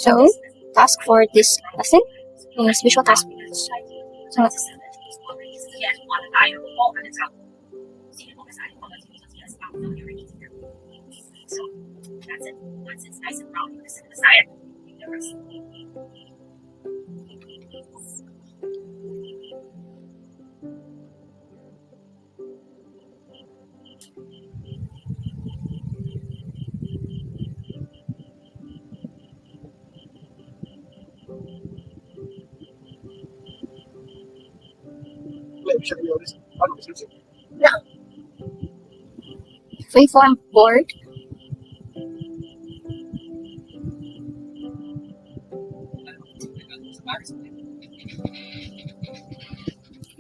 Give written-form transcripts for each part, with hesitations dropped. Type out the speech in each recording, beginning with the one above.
So, task for this lesson is visual task. So, freeform board.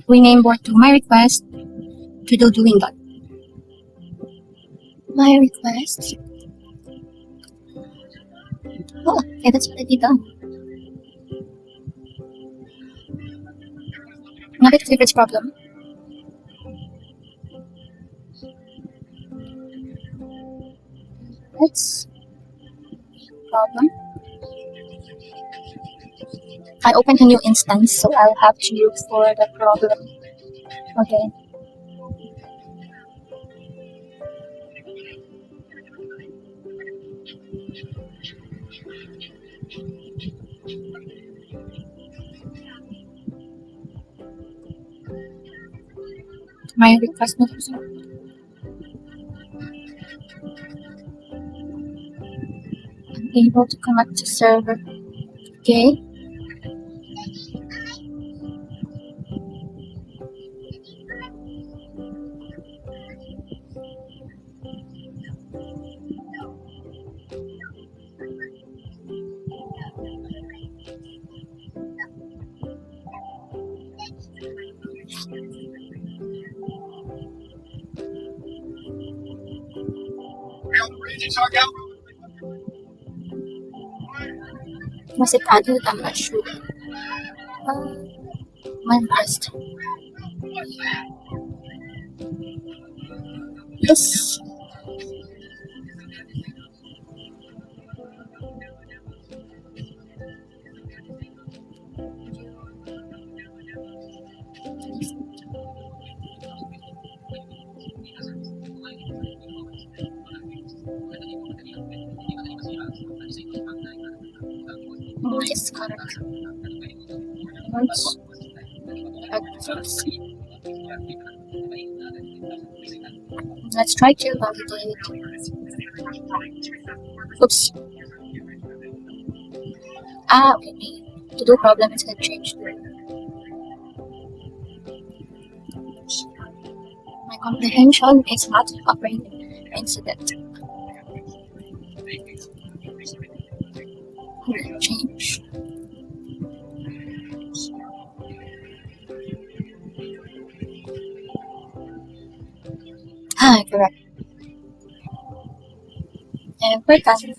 Rename board to my request to do doing that. My request. Oh, okay, that's already done. Now let's see if it's problem. That's problem. I opened a new instance, so I'll have to look for the problem. Okay. My request notification. Unable to connect to server. Okay. Was it added? I'm not sure. My request. Yes. Nice, correct. Let's try to validate. Oops. Okay. To do problem, it's gonna change. My comprehension is not a brain incident. Change. Correct. And we're done.